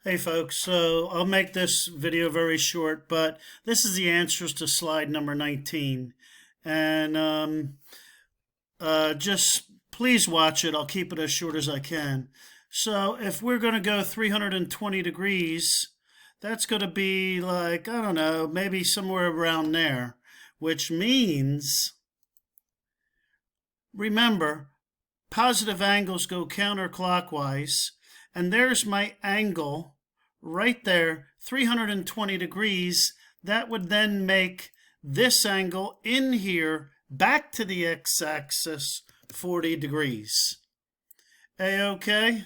Hey folks, so I'll make this video very short, but this is the answers to slide number 19. And just please watch it. I'll keep it as short as I can. So if we're going to go 320 degrees, that's going to be like, I don't know, maybe somewhere around there, which means, remember, positive angles go counterclockwise, and there's my angle right there, 320 degrees. That would then make this angle in here back to the x-axis 40 degrees. A-okay?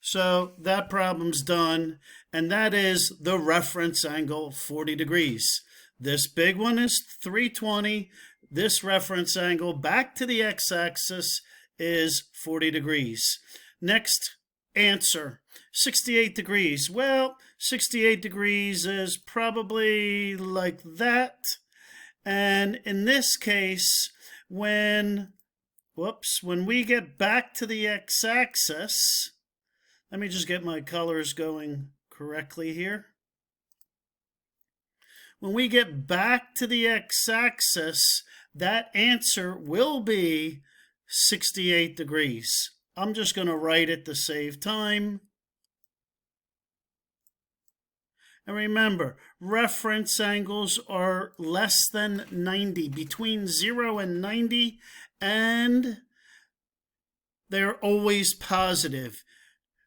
So that problem's done, and that is the reference angle 40 degrees. This big one is 320. This reference angle back to the x-axis is 40 degrees. Next answer, 68 degrees. Well, 68 degrees is probably like that. And in this case, when we get back to the x-axis, let me just get my colors going correctly here. When we get back to the x-axis, that answer will be 68 degrees. I'm just going to write it to save time. And remember, reference angles are less than 90, between 0 and 90, and they're always positive.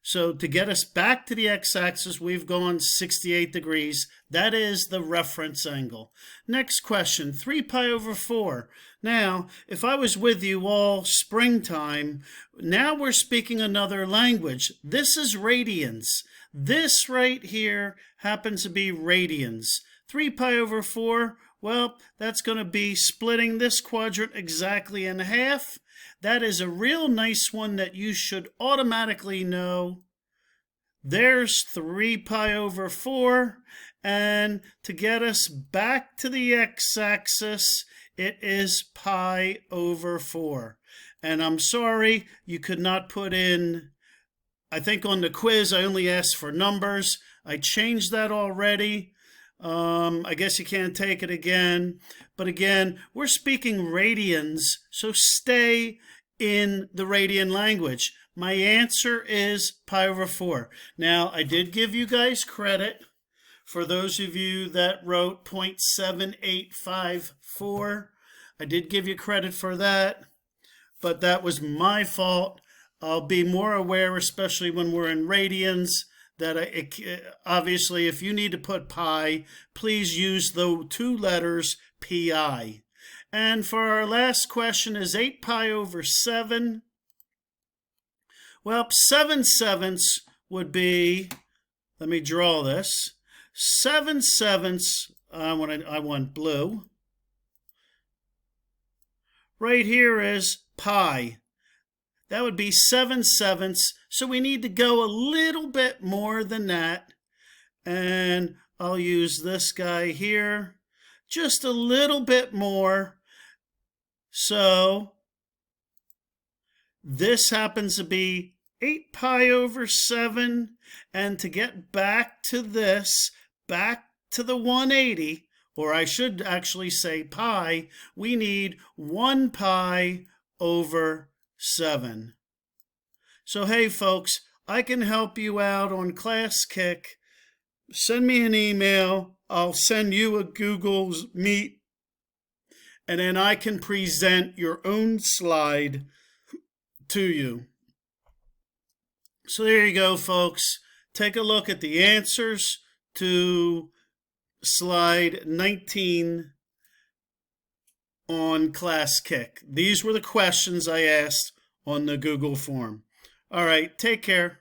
So to get us back to the x-axis, we've gone 68 degrees. That is the reference angle. Next question, 3 pi over 4. Now, if I was with you all springtime, now we're speaking another language. This is radians. This right here happens to be radians. 3 pi over 4, well, that's going to be splitting this quadrant exactly in half. That is a real nice one that you should automatically know. There's 3 pi over 4. And to get us back to the x-axis, it is pi over 4. And I'm sorry, you could not put in, I think on the quiz I only asked for numbers. I changed that already. I guess you can't take it again. But again, we're speaking radians, so stay in the radian language. My answer is pi over 4. Now, I did give you guys credit for those of you that wrote 0.7854. I did give you credit for that, but that was my fault. I'll be more aware, especially when we're in radians, that obviously if you need to put pi, please use the 2 letters pi. And for our last question is 8 pi over 7. Well, 7/7 would be, let me draw this, 7/7, I want blue. Right here is pi. That would be 7/7, so we need to go a little bit more than that. And I'll use this guy here, just a little bit more. So this happens to be 8 pi over 7. And to get back to this, back to the 180, or I should actually say pi, we need 1 pi over 7. So hey folks, I can help you out on ClassKick. Send me an email. I'll send you a Google Meet, and then I can present your own slide to you. So there you go, folks. Take a look at the answers to slide 19 on ClassKick. These were the questions I asked on the Google form. All right, take care.